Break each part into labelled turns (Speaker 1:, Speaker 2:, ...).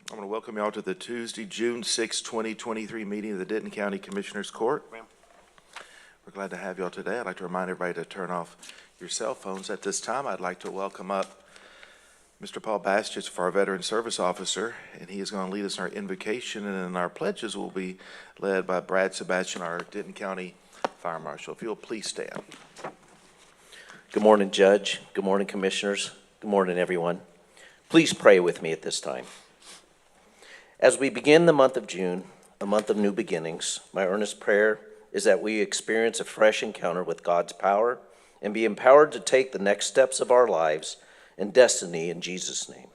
Speaker 1: I'm going to welcome you all to the Tuesday, June 6, 2023 meeting of the Denton County Commissioners Court. We're glad to have you all today. I'd like to remind everybody to turn off your cell phones at this time. I'd like to welcome up Mr. Paul Bastich for our Veteran Service Officer, and he is going to lead us in our invocation, and then our pledges will be led by Brad Sebastian, our Denton County Fire Marshal. If you'll please stand.
Speaker 2: Good morning, Judge. Good morning, Commissioners. Good morning, everyone. Please pray with me at this time. As we begin the month of June, a month of new beginnings, my earnest prayer is that we experience a fresh encounter with God's power and be empowered to take the next steps of our lives and destiny in Jesus' name.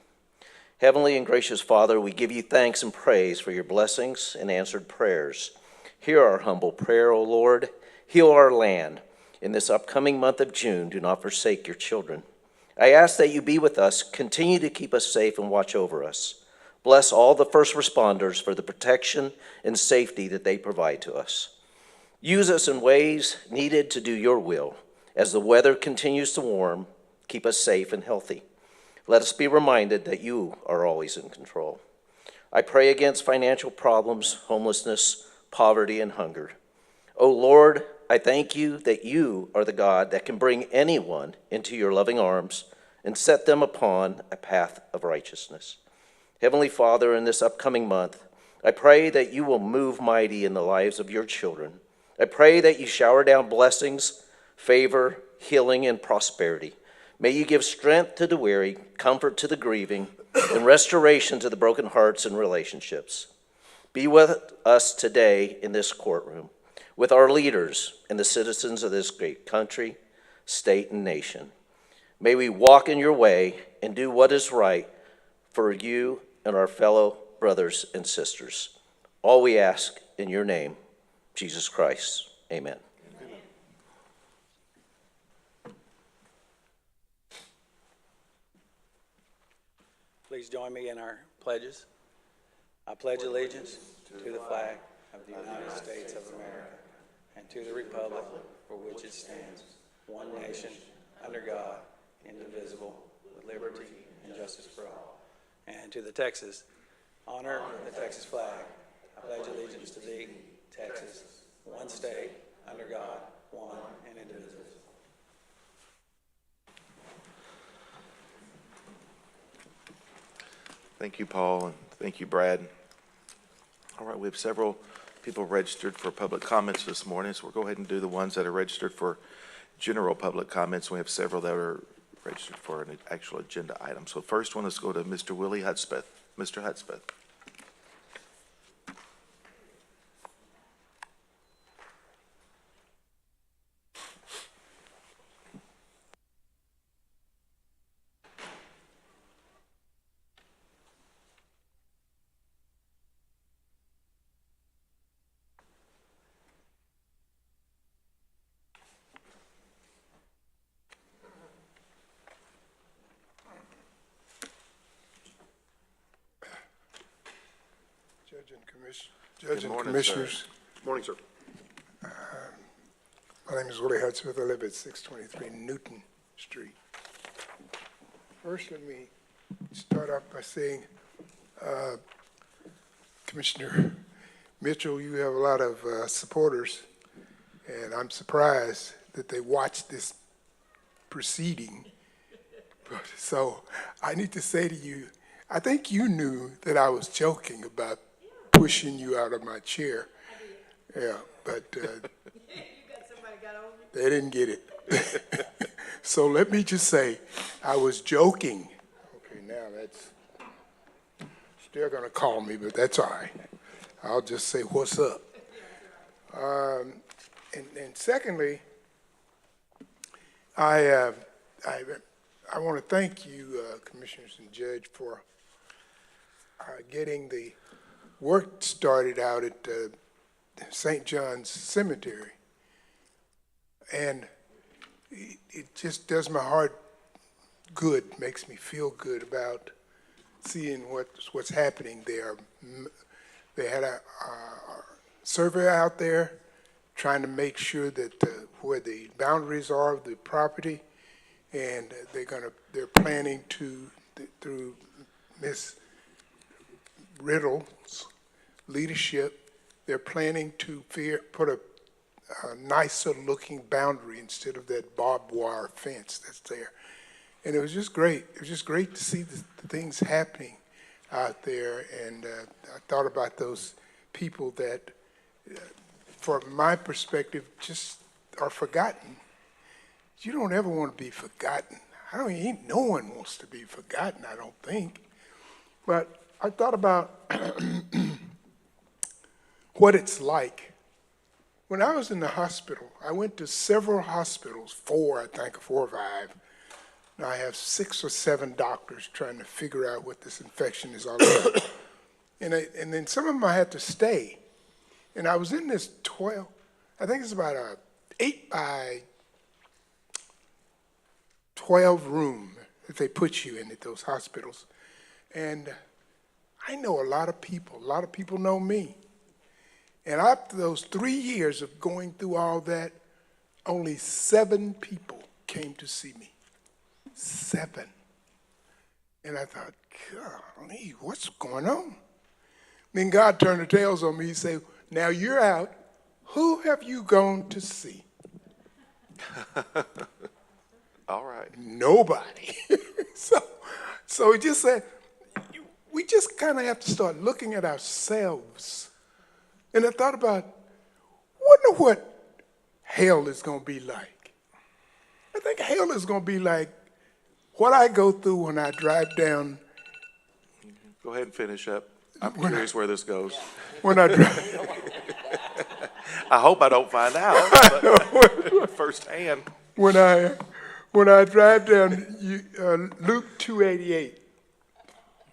Speaker 2: Heavenly and gracious Father, we give you thanks and praise for your blessings and answered prayers. Hear our humble prayer, O Lord. Heal our land. In this upcoming month of June, do not forsake your children. I ask that you be with us, continue to keep us safe and watch over us. Bless all the first responders for the protection and safety that they provide to us. Use us in ways needed to do your will. As the weather continues to warm, keep us safe and healthy. Let us be reminded that you are always in control. I pray against financial problems, homelessness, poverty, and hunger. O Lord, I thank you that you are the God that can bring anyone into your loving arms and set them upon a path of righteousness. Heavenly Father, in this upcoming month, I pray that you will move mighty in the lives of your children. I pray that you shower down blessings, favor, healing, and prosperity. May you give strength to the weary, comfort to the grieving, and restoration to the broken hearts and relationships. Be with us today in this courtroom, with our leaders and the citizens of this great country, state, and nation. May we walk in your way and do what is right for you and our fellow brothers and sisters. All we ask in your name, Jesus Christ. Amen.
Speaker 3: Please join me in our pledges. I pledge allegiance to the flag of the United States of America and to the republic for which it stands, one nation, under God, indivisible, with liberty and justice for all. And to the Texas, honor the Texas flag. I pledge allegiance to thee, Texas, one state, under God, one and indivisible.
Speaker 1: Thank you, Paul, and thank you, Brad. All right, we have several people registered for public comments this morning, so we'll go ahead and do the ones that are registered for general public comments. We have several that are registered for an actual agenda item. So first one, let's go to Mr. Willie Hudspeth. Mr. Hudspeth.
Speaker 4: Judge and Commissioners.
Speaker 1: Good morning, sir.
Speaker 4: My name is Willie Hudspeth. I live at 623 Newton Street. First, let me start off by saying, Commissioner Mitchell, you have a lot of supporters, and I'm surprised that they watched this proceeding. So I need to say to you, I think you knew that I was joking about pushing you out of my chair. Yeah, but they didn't get it. So let me just say, I was joking. Okay, now that's still gonna call me, but that's all right. I'll just say, what's up? And secondly, I want to thank you, Commissioners and Judge, for getting the work started out at St. John's Cemetery. And it just does my heart good, makes me feel good about seeing what's happening there. They had a survey out there trying to make sure that where the boundaries are of the property, and they're planning to, through Miss Riddle's leadership, they're planning to put a nicer looking boundary instead of that barbed wire fence that's there. And it was just great. It was just great to see the things happening out there. And I thought about those people that, from my perspective, just are forgotten. You don't ever want to be forgotten. No one wants to be forgotten, I don't think. But I thought about what it's like. When I was in the hospital, I went to several hospitals, 4 or 5. Now I have 6 or 7 doctors trying to figure out what this infection is all about. And then some of them I had to stay. And I was in this 12, I think it's about a 8 by 12 room that they put you in at those hospitals. And I know a lot of people know me. And after those 3 years of going through all that, only 7 people came to see me. 7. And I thought, golly, what's going on? Then God turned the tails on me. He said, now you're out. Who have you gone to see?
Speaker 1: All right.
Speaker 4: Nobody. So he just said, we just kind of have to start looking at ourselves. And I thought about, wonder what hell is going to be like. I think hell is going to be like what I go through when I drive down.
Speaker 1: Go ahead and finish up. I'm curious where this goes.
Speaker 4: When I drive.
Speaker 1: I hope I don't find out, but firsthand.
Speaker 4: When I drive down Luke 288.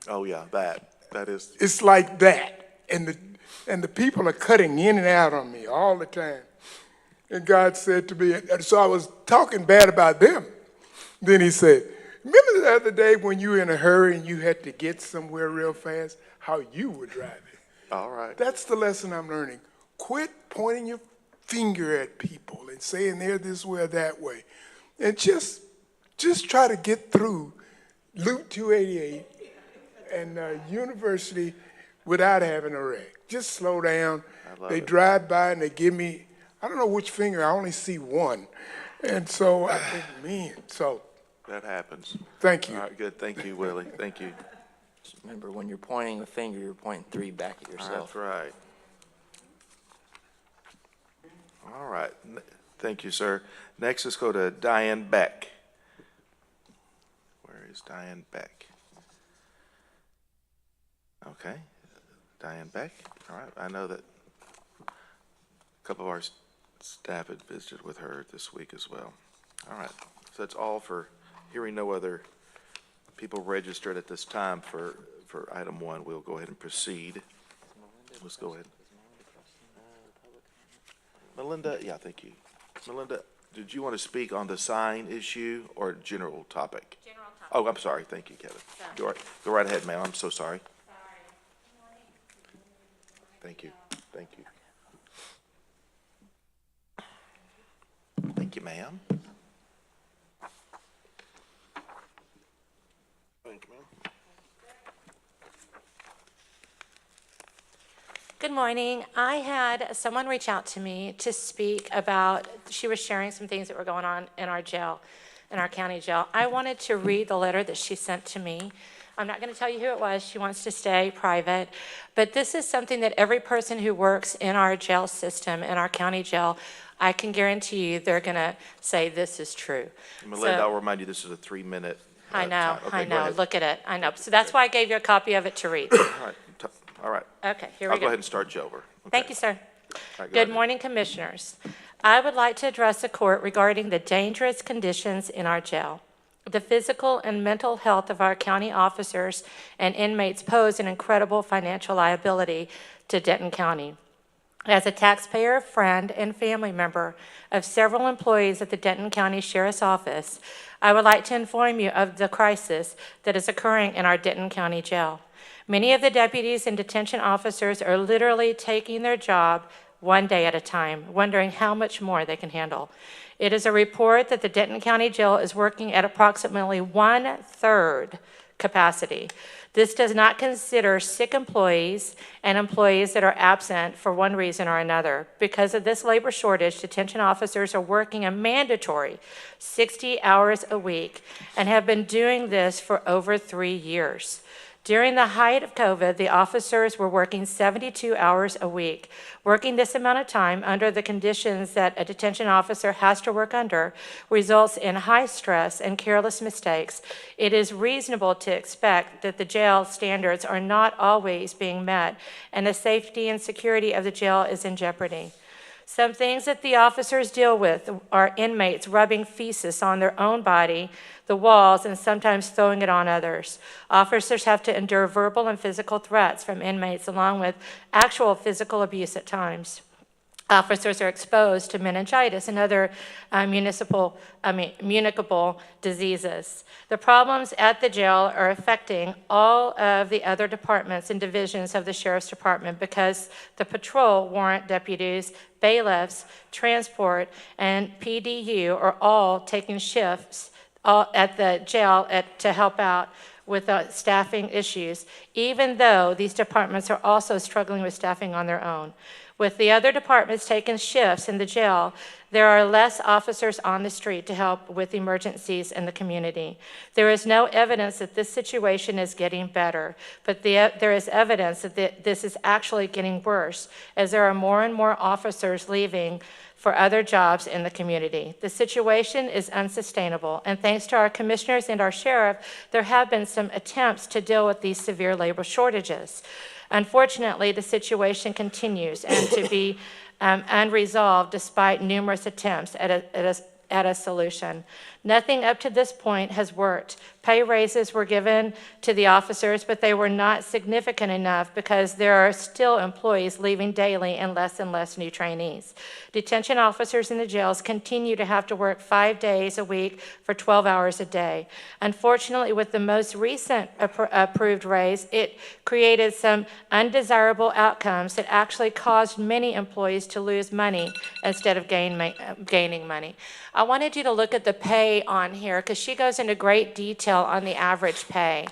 Speaker 1: Oh yeah, that is.
Speaker 4: It's like that, and the people are cutting in and out on me all the time. And God said to me, and so I was talking bad about them. Then he said, remember the other day when you were in a hurry and you had to get somewhere real fast, how you were driving?
Speaker 1: All right.
Speaker 4: That's the lesson I'm learning. Quit pointing your finger at people and saying they're this way or that way. And just try to get through Luke 288 and university without having a wreck. Just slow down. They drive by and they give me, I don't know which finger, I only see one. And so I think, man, so.
Speaker 1: That happens.
Speaker 4: Thank you.
Speaker 1: All right, good. Thank you, Willie. Thank you.
Speaker 5: Just remember, when you're pointing the finger, you're pointing 3 back at yourself.
Speaker 1: That's right. All right. Thank you, sir. Next, let's go to Diane Beck. Where is Diane Beck? Okay. Diane Beck. All right. I know that a couple of our staff had visited with her this week as well. All right. So that's all for hearing no other people registered at this time for item 1. We'll go ahead and proceed. Let's go ahead. Melinda, yeah, thank you. Melinda, did you want to speak on the sign issue or general topic?
Speaker 6: General topic.
Speaker 1: Oh, I'm sorry. Thank you, Kevin. Go right ahead, ma'am. I'm so sorry. Thank you. Thank you. Thank you, ma'am. Thank you, ma'am.
Speaker 6: Good morning. I had someone reach out to me to speak about, she was sharing some things that were going on in our jail, in our county jail. I wanted to read the letter that she sent to me. I'm not going to tell you who it was. She wants to stay private. But this is something that every person who works in our jail system, in our county jail, I can guarantee you they're going to say this is true.
Speaker 1: Melinda,
Speaker 6: So-
Speaker 1: I'll remind you, this is a 3-minute
Speaker 6: I know,
Speaker 1: time. Okay,
Speaker 6: I
Speaker 1: go
Speaker 6: know.
Speaker 1: ahead.
Speaker 6: Look at it. I know. So that's why I gave you a copy of it to read.
Speaker 1: All right. All right.
Speaker 6: Okay, here
Speaker 1: I'll
Speaker 6: we
Speaker 1: go
Speaker 6: go.
Speaker 1: ahead and start you over. Okay.
Speaker 6: Thank you, sir.
Speaker 1: All right, go
Speaker 6: Good
Speaker 1: ahead.
Speaker 6: morning, Commissioners. I would like to address the court regarding the dangerous conditions in our jail. The physical and mental health of our county officers and inmates pose an incredible financial liability to Denton County. As a taxpayer, friend, and family member of several employees at the Denton County Sheriff's Office, I would like to inform you of the crisis that is occurring in our Denton County Jail. Many of the deputies and detention officers are literally taking their job one day at a time, wondering how much more they can handle. It is a report that the Denton County Jail is working at approximately 1/3 capacity. This does not consider sick employees and employees that are absent for one reason or another. Because of this labor shortage, detention officers are working a mandatory 60 hours a week and have been doing this for over 3 years. During the height of COVID, the officers were working 72 hours a week. Working this amount of time under the conditions that a detention officer has to work under results in high stress and careless mistakes. It is reasonable to expect that the jail standards are not always being met, and the safety and security of the jail is in jeopardy. Some things that the officers deal with are inmates rubbing feces on their own body, the walls, and sometimes throwing it on others. Officers have to endure verbal and physical threats from inmates, along with actual physical abuse at times. Officers are exposed to meningitis and other communicable diseases. The problems at the jail are affecting all of the other departments and divisions of the Sheriff's Department because the patrol, warrant deputies, bailiffs, transport, and PDU are all taking shifts at the jail to help out with staffing issues, even though these departments are also struggling with staffing on their own. With the other departments taking shifts in the jail, there are less officers on the street to help with emergencies in the community. There is no evidence that this situation is getting better, but there is evidence that this is actually getting worse, as there are more and more officers leaving for other jobs in the community. The situation is unsustainable, and thanks to our commissioners and our sheriff, there have been some attempts to deal with these severe labor shortages. Unfortunately, the situation continues and to be unresolved despite numerous attempts at a solution. Nothing up to this point has worked. Pay raises were given to the officers, but they were not significant enough because there are still employees leaving daily and less new trainees. Detention officers in the jails continue to have to work 5 days a week for 12 hours a day. Unfortunately, with the most recent approved raise, it created some undesirable outcomes that actually caused many employees to lose money instead of gaining money. I wanted you to look at the pay on here because she goes into great detail on the average pay.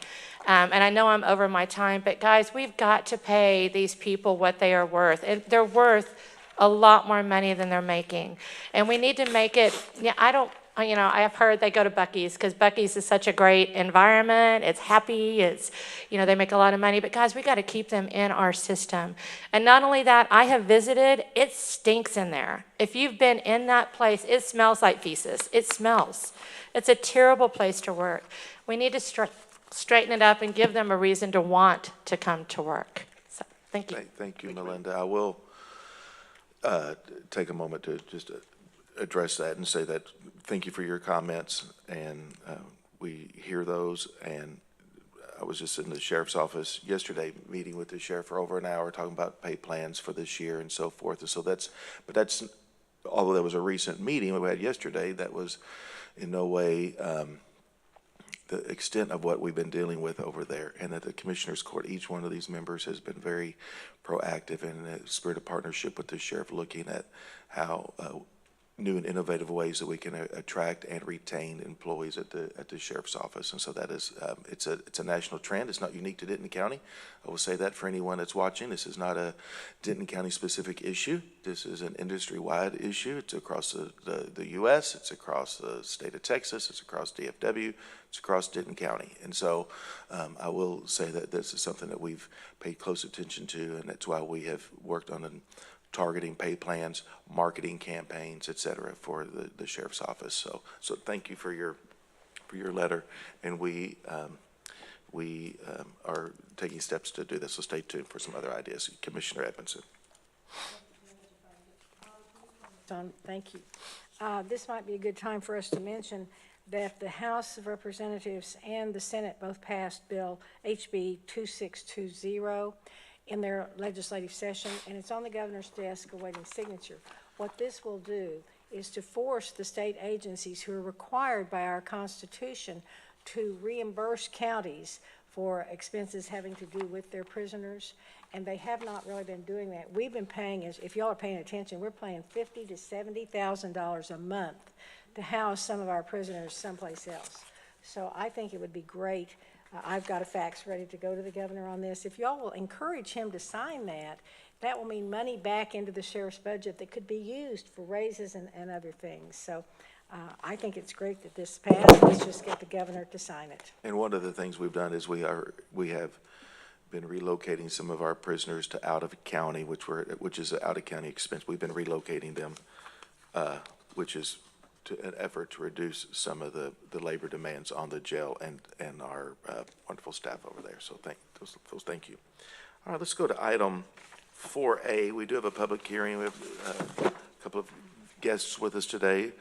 Speaker 6: And I know I'm over my time, but guys, we've got to pay these people what they are worth. And they're worth a lot more money than they're making. And we need to make it, I've heard they go to Buc-ee's because Buc-ee's is such a great environment. It's happy. They make a lot of money. But guys, we got to keep them in our system. And not only that, I have visited. It stinks in there. If you've been in that place, it smells like feces. It smells. It's a terrible place to work. We need to straighten it up and give them a reason to want to come to work. So, thank you.
Speaker 1: Thank you, Melinda. I will take a moment to just address that and say that thank you for your comments, and we hear those. And I was just in the sheriff's office yesterday meeting with the sheriff for over an hour talking about pay plans for this year and so forth. And so that's although there was a recent meeting we had yesterday, that was in no way the extent of what we've been dealing with over there. And at the Commissioners Court, each one of these members has been very proactive in a spirit of partnership with the sheriff, looking at how new and innovative ways that we can attract and retain employees at the sheriff's office. And so that is it's a national trend. It's not unique to Denton County. I will say that for anyone that's watching. This is not a Denton County specific issue. This is an industry-wide issue. It's across the U.S. It's across the state of Texas. It's across DFW. It's across Denton County. And so I will say that this is something that we've paid close attention to, and that's why we have worked on targeting pay plans, marketing campaigns, et cetera, for the sheriff's office. So thank you for your letter, and we are taking steps to do this. So stay tuned for some other ideas. Commissioner Edmondson.
Speaker 7: Thank you. This might be a good time for us to mention that the House of Representatives and the Senate both passed Bill HB 2620 in their legislative session, and it's on the governor's desk awaiting signature. What this will do is to force the state agencies who are required by our Constitution to reimburse counties for expenses having to do with their prisoners, and they have not really been doing that. We've been paying, if y'all are paying attention, we're paying $50,000 to $70,000 a month to house some of our prisoners someplace else. So I think it would be great I've got a fax ready to go to the governor on this. If y'all will encourage him to sign that, that will mean money back into the sheriff's budget that could be used for raises and other things. So I think it's great that this passed. Let's just get the governor to sign it.
Speaker 1: And one of the things we've done is we have been relocating some of our prisoners to out of county, which is an out of county expense. We've been relocating them, which is an effort to reduce some of the labor demands on the jail and our wonderful staff over there. So thank you. All right, let's go to item 4A. We do have a public hearing. We have a couple of guests with us today.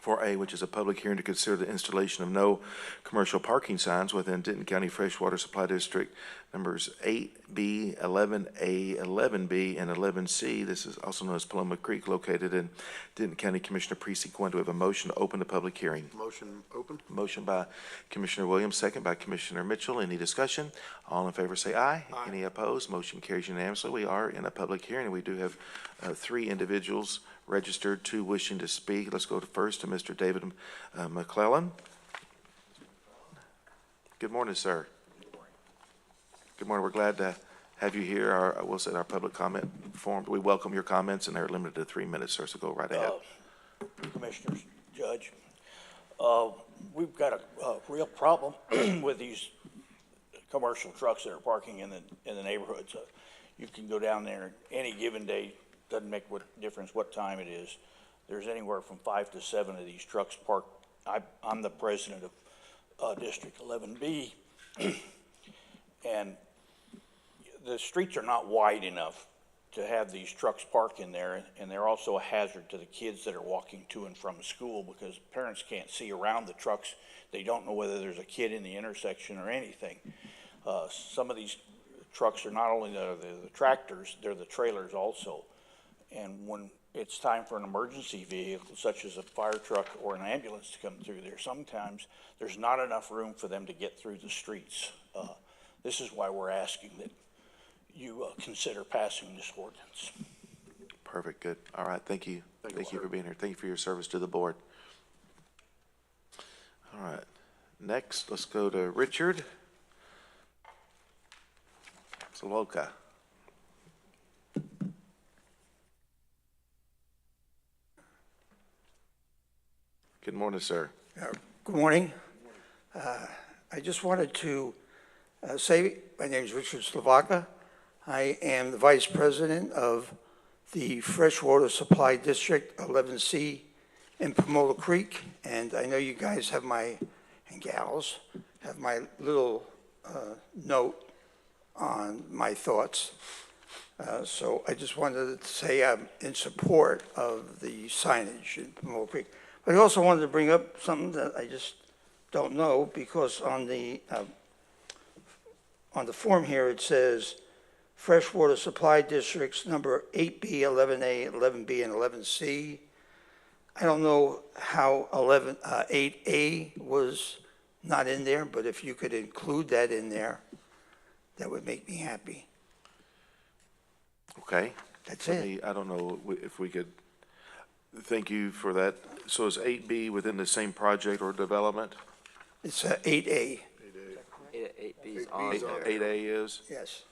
Speaker 1: 4A, which is a public hearing to consider the installation of no commercial parking signs within Denton County Freshwater Supply District numbers 8B, 11A, 11B, and 11C. This is also known as Paloma Creek, located in Denton County Commissioner Precinct 1. Do we have a motion to open the public hearing?
Speaker 8: Motion open.
Speaker 1: Motion by Commissioner Williams, second by Commissioner Mitchell. Any discussion? All in favor say aye.
Speaker 8: Aye.
Speaker 1: Any opposed? Motion carries unanimously. We are in a public hearing. We do have 3 individuals registered, 2 wishing to speak. Let's go first to Mr. David McClellan. Good morning, sir. Good morning. We're glad to have you here. Our public comment forum. We welcome your comments, and they're limited to 3 minutes, sir, so go right ahead.
Speaker 9: Commissioners, Judge, we've got a real problem with these commercial trucks that are parking in the neighborhoods. You can go down there any given day, doesn't make what difference what time it is. There's anywhere from 5 to 7 of these trucks parked. I'm the president of District 11B, and the streets are not wide enough to have these trucks park in there, and they're also a hazard to the kids that are walking to and from school because parents can't see around the trucks. They don't know whether there's a kid in the intersection or anything. Some of these trucks are not only the tractors, they're the trailers also. And when it's time for an emergency vehicle, such as a fire truck or an ambulance to come through there, sometimes there's not enough room for them to get through the streets. This is why we're asking that you consider passing this ordinance.
Speaker 1: Perfect, good. All right, thank you. Thank you for being here. Thank you for your service to the board. All right, next, let's go to Richard Saloka. Good morning, sir.
Speaker 10: Good morning. I just wanted to say my name is Richard Slavaka. I am the Vice President of the Freshwater Supply District 11C in Pomona Creek, and I know you guys have and gals, have my little note on my thoughts. So I just wanted to say I'm in support of the signage in Pomona Creek. But I also wanted to bring up something that I just don't know, because on the form here it says Freshwater Supply Districts number 8B, 11A, 11B, and 11C. I don't know how 8A was not in there, but if you could include that in there, that would make me happy.
Speaker 1: Okay.
Speaker 10: That's it.
Speaker 1: I don't know if we could, thank you for that. So is 8B within the same project or development?
Speaker 10: It's 8A,
Speaker 5: 8B is on there.
Speaker 1: 8A is?
Speaker 10: yes.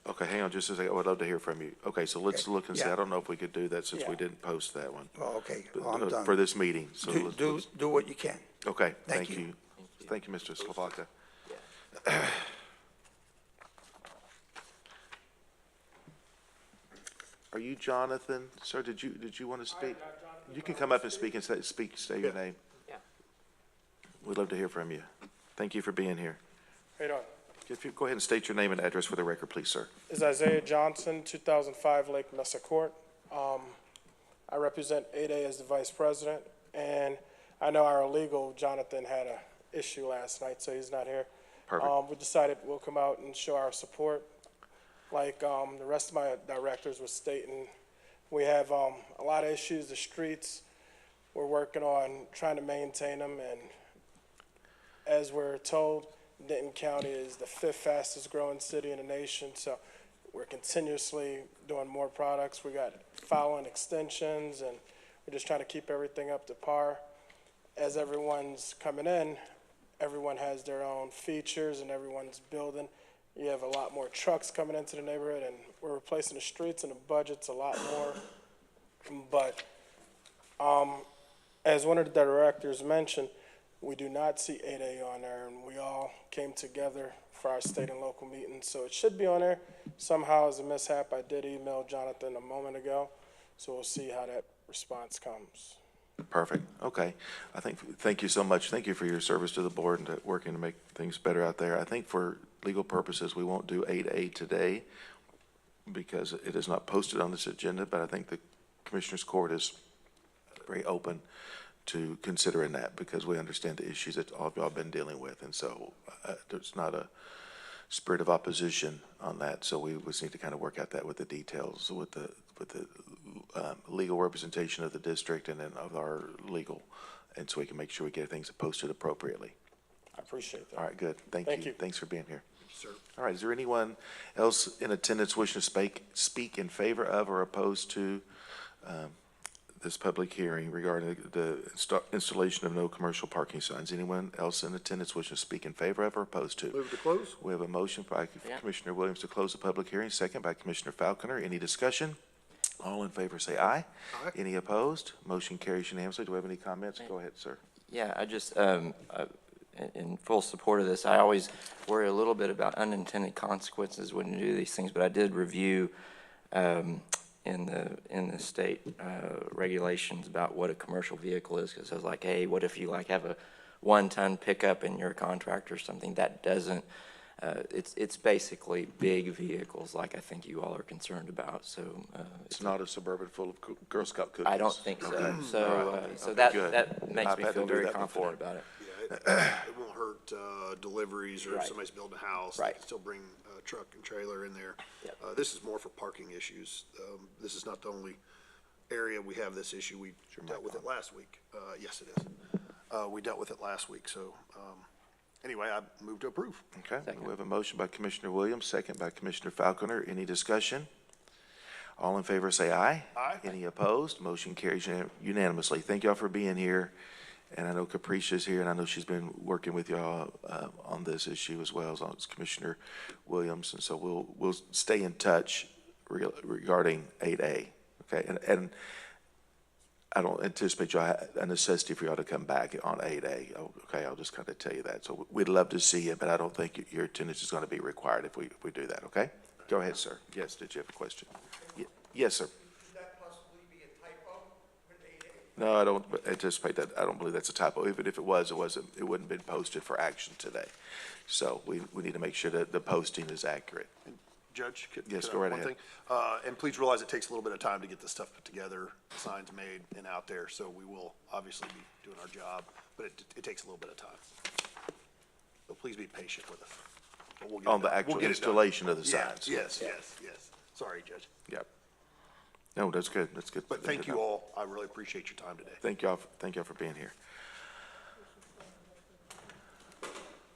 Speaker 1: Okay, hang on just a second. I would love to hear from you. Okay, so let's look and see.
Speaker 10: Yeah.
Speaker 1: I don't know if we could do that since we
Speaker 10: Yeah.
Speaker 1: didn't post that one.
Speaker 10: Well, okay,
Speaker 1: But,
Speaker 10: well, I'm done.
Speaker 1: For this meeting. So
Speaker 10: Do what you can.
Speaker 1: okay,
Speaker 10: Thank
Speaker 1: thank
Speaker 10: you.
Speaker 1: you. Thank you, Mr. Slavaka. Are you Jonathan? Sir, did you want to speak? You can come up and speak and say your name.
Speaker 5: Yeah.
Speaker 1: We'd love to hear from you. Thank you for being here.
Speaker 11: How you doing?
Speaker 1: If you go ahead and state your name and address for the record, please, sir.
Speaker 11: This is Isaiah Johnson, 2005 Lake Mesa Court. I represent 8A as the vice president, and I know our legal, Jonathan, had a issue last night, so he's not here.
Speaker 1: Perfect.
Speaker 11: We decided we'll come out and show our support. Like the rest of my directors were stating, we have a lot of issues, the streets. We're working on trying to maintain them, and as we're told, Denton County is the 5th fastest growing city in the nation, so we're continuously doing more products. We got following extensions, and We're just trying to keep everything up to par. As everyone's coming in, everyone has their own features and everyone's building. You have a lot more trucks coming into the neighborhood, and we're replacing the streets, and the budget's a lot more. But as one of the directors mentioned, we do not see 8A on there, and we all came together for our state and local meetings, so it should be on there. Somehow, as a mishap, I did email Jonathan a moment ago, so we'll see how that response comes.
Speaker 1: Perfect. Okay. Thank you so much. Thank you for your service to the board and to working to make things better out there. I think for legal purposes, we won't do 8A today because it is not posted on this agenda, but I think the Commissioners Court is very open to considering that because we understand the issues that all of y'all have been dealing with. And so there's not a spirit of opposition on that. So we just need to kind of work out that with the details, with the legal representation of the district and then of our legal, and so we can make sure we get things posted appropriately.
Speaker 11: I appreciate that.
Speaker 1: All right, good. Thank you. Thanks for being here.
Speaker 11: Sir.
Speaker 1: All right, is there anyone else in attendance wishing to speak in favor of or opposed to this public hearing regarding the installation of no commercial parking signs? Anyone else in attendance wishing to speak in favor of or opposed to?
Speaker 8: Move to close.
Speaker 1: We have a motion by Commissioner Williams to close the public hearing, second by Commissioner Falconer. Any discussion? All in favor say aye.
Speaker 8: Aye.
Speaker 1: Any opposed? Motion carries unanimously. Do we have any comments? Go ahead, sir.
Speaker 5: Yeah, I just, in full support of this, I always worry a little bit about unintended consequences when you do these things, but I did review in the state regulations about what a commercial vehicle is, because I was like, hey, what if you like have a 1-ton pickup in your contract or something that doesn't, it's basically big vehicles like I think you all are concerned about, so.
Speaker 1: It's not a Suburban full of Girl Scout cookies.
Speaker 5: I don't think so, so
Speaker 1: Okay,
Speaker 5: that makes
Speaker 1: I've
Speaker 5: me
Speaker 1: had to
Speaker 5: feel
Speaker 1: do
Speaker 5: very
Speaker 1: that
Speaker 5: confident
Speaker 1: before.
Speaker 5: about it.
Speaker 8: Yeah, it won't hurt deliveries or if
Speaker 5: Right.
Speaker 8: somebody's building a house.
Speaker 5: Right.
Speaker 8: They can still bring a truck and trailer in there.
Speaker 5: Yep.
Speaker 8: This is more for parking issues. This is not the only area we have this issue. We dealt with it last week. Yes, it is. We dealt with it last week, so anyway, I move to approve.
Speaker 1: Okay, we have a motion by Commissioner Williams, second by Commissioner Falconer. Any discussion? All in favor say aye.
Speaker 8: Aye.
Speaker 1: Any opposed? Motion carries unanimously. Thank y'all for being here. And I know Capricia's here, and I know she's been working with y'all on this issue as well as Commissioner Williams. And so we'll stay in touch regarding 8A. Okay, and I don't anticipate y'all a necessity for y'all to come back on 8A. Okay, I'll just kind of tell you that. So we'd love to see you, but I don't think your attendance is going to be required if we do that. Okay, go ahead, sir. Yes, did you have a question? Yes, sir.
Speaker 10: Could that possibly be a typo with 8A?
Speaker 1: No, I don't anticipate that. I don't believe that's a typo. Even if it was, it wouldn't have been posted for action today. So we need to make sure that the posting is accurate.
Speaker 8: Judge,
Speaker 1: Yes,
Speaker 8: could I
Speaker 1: go
Speaker 8: have
Speaker 1: right
Speaker 8: one
Speaker 1: ahead.
Speaker 8: thing? And please realize it takes a little bit of time to get this stuff put together, signs made and out there, so we will obviously be doing our job, but it takes a little bit of time. So please be patient with us. But we'll get it
Speaker 1: On the
Speaker 8: done. We'll
Speaker 1: actual
Speaker 8: get it done.
Speaker 1: installation of the
Speaker 8: Yeah,
Speaker 1: signs.
Speaker 8: yes. Sorry, Judge.
Speaker 1: Yep. No, that's good. That's good.
Speaker 8: But thank you all. I really appreciate your time today.
Speaker 1: Thank y'all for being here.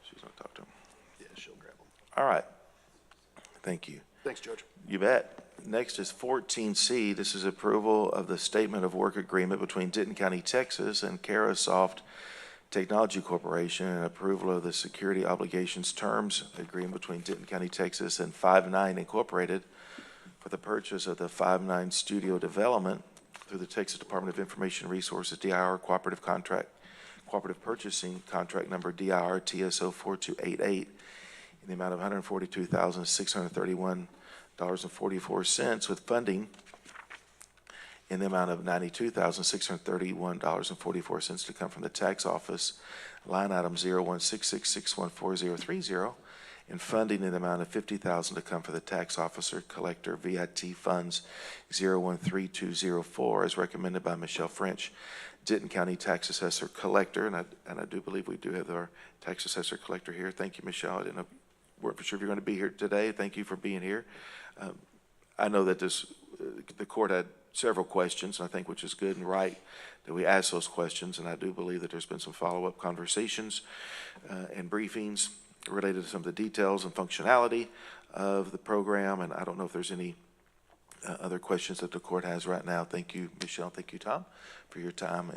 Speaker 1: She's gonna talk to him.
Speaker 8: Yeah, she'll grab them.
Speaker 1: All right. Thank you.
Speaker 8: Thanks, Judge.
Speaker 1: You bet. Next is 14C. This is approval of the statement of work agreement between Denton County, Texas and Carasoft Technology Corporation and approval of the security obligations terms agreement between Denton County, Texas and 5-9 Incorporated for the purchase of the 5-9 studio development through the Texas Department of Information Resources DIR cooperative purchasing contract number DIR TSO 4288 in the amount of $142,631.44 with funding in the amount of $92,631.44 to come from the tax office, line item 0166614030, and funding in the amount of $50,000 to come for the tax officer collector VIT funds 013204, as recommended by Michelle French, Denton County Tax Assessor Collector, and I do believe we do have our Tax Assessor Collector here. Thank you, Michelle. I didn't know, weren't for sure if you're going to be here today. Thank you for being here. I know that the court had several questions, I think, which is good and right that we ask those questions, and I do believe that there's been some follow-up conversations and briefings related to some of the details and functionality of the program, and I don't know if there's any other questions that the court has right now? Thank you, Michelle. Thank you, Tom, for your time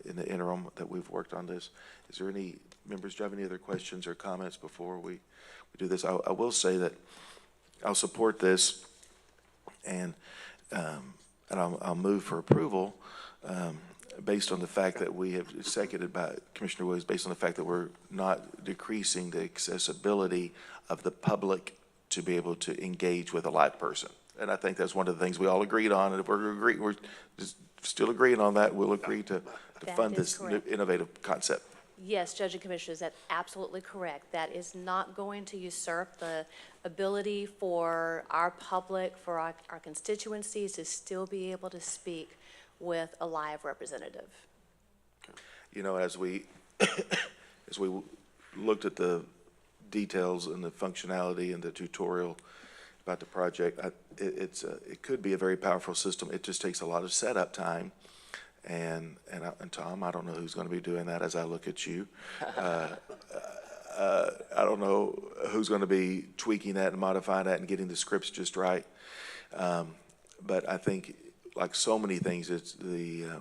Speaker 1: in the interim that we've worked on this. Is there any members, do you have any other questions or comments before we do this? I will say that I'll support this, and I'll move for approval based on the fact that we have, seconded by Commissioner Williams, based on the fact that we're not decreasing the accessibility of the public to be able to engage with a live person. And I think that's one of the things we all agreed on, and if we're just still agreeing on that, we'll agree to fund
Speaker 12: is
Speaker 1: this new
Speaker 12: correct.
Speaker 1: innovative concept.
Speaker 12: Yes, Judge and Commissioners, that's absolutely correct. That is not going to usurp the ability for our public, for our constituencies to still be able to speak with a live representative.
Speaker 1: You know, as we as we looked at the details and the functionality and the tutorial about the project, it could be a very powerful system. It just takes a lot of setup time. And Tom, I don't know who's going to be doing that as I look at you. I don't know who's going to be tweaking that and modifying that and getting the scripts just right. But I think, like so many things, it's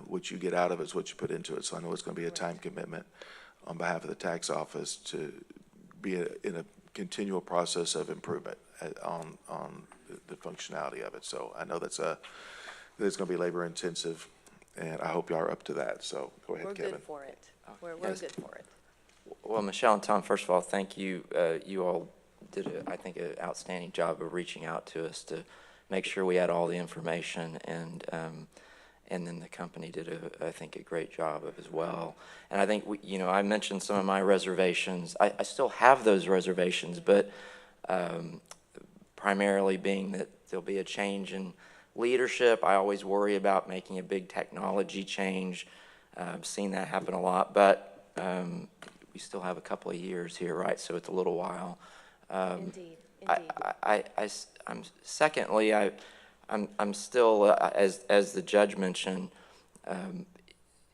Speaker 1: what you get out of it is what you put into it. So I know it's going to be a time commitment on behalf of the tax office to be in a continual process of improvement on the functionality of it. So I know that's going to be labor intensive. And I hope you are up to that. So go ahead, Kevin.
Speaker 12: We're good for it. We're
Speaker 5: Yes.
Speaker 12: good for it.
Speaker 5: Well, Michelle and Tom, first of all, thank you. You all did, I think, an outstanding job of reaching out to us to make sure we had all the information, and then the company did, I think, a great job of as well. And I think, I mentioned some of my reservations. I still have those reservations, but primarily being that there'll be a change in leadership. I always worry about making a big technology change. I've seen that happen a lot, but we still have a couple of years here, right? So it's a little while.
Speaker 12: Indeed.
Speaker 5: Secondly, I'm still, as the judge mentioned,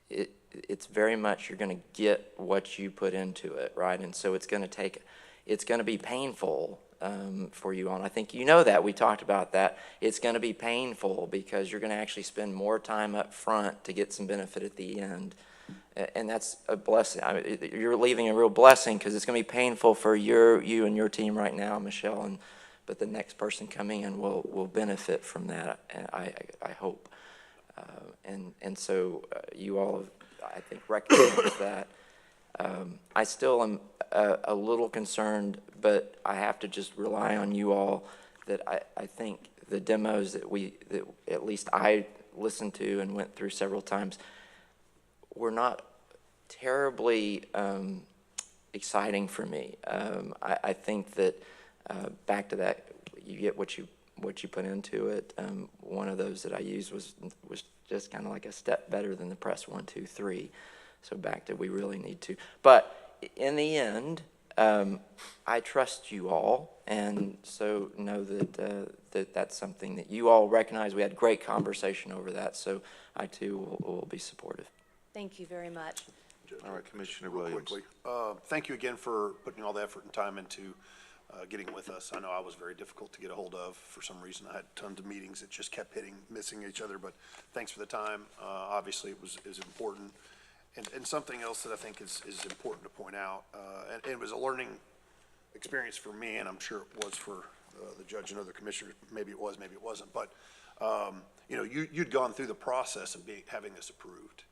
Speaker 5: it's very much you're going to get what you put into it, right? And so it's going to be painful for you all. And I think you know that. We talked about that. It's going to be painful because you're going to actually spend more time up front to get some benefit at the end. And that's a blessing. I mean, you're leaving a real blessing because it's going to be painful for you and your team right now, Michelle, but the next person coming in will benefit from that, I hope. And so you all have, I think, recognized that. I still am a little concerned, but I have to just rely on you all that I think the demos that at least I listened to and went through several times were not terribly exciting for me. I think that back to that, you get what you put into it. One of those that I used was just kind of like a step better than the press 1, 2, 3. So back to we really need to. But in the end, I trust you all, and so know that that's something that you all recognize. We had great conversation over that, so I too will be supportive.
Speaker 12: Thank you very much.
Speaker 1: All right, Commissioner
Speaker 8: Real
Speaker 1: Williams.
Speaker 8: quickly, thank you again for putting all the effort and time into getting with us. I know I was very difficult to get a hold of for some reason. I had tons of meetings that just kept missing each other, but thanks for the time. Obviously, it was important. And something else that I think is important to point out, and it was a learning experience for me, and I'm sure it was for the judge and other commissioners. Maybe it was, maybe it wasn't. But you'd gone through the process of having this approved,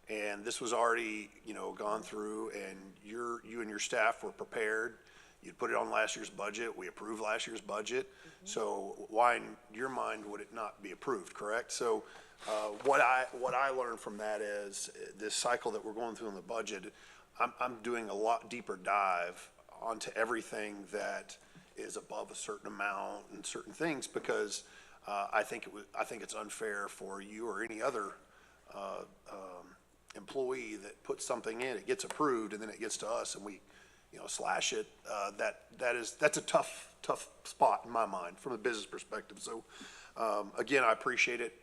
Speaker 8: and this was already gone through, and you and your staff were prepared. You'd put it on last year's budget. We approved last year's budget. Mm-hmm. So why, in your mind, would it not be approved? Correct. So. What I learned from that is this cycle that we're going through in the budget, I'm doing a lot deeper dive onto everything that is above a certain amount and certain things because I think it's unfair for you or any other employee that puts something in, it gets approved, and then it gets to us and we slash it. That's a tough spot in my mind from a business perspective. So. Again, I appreciate it.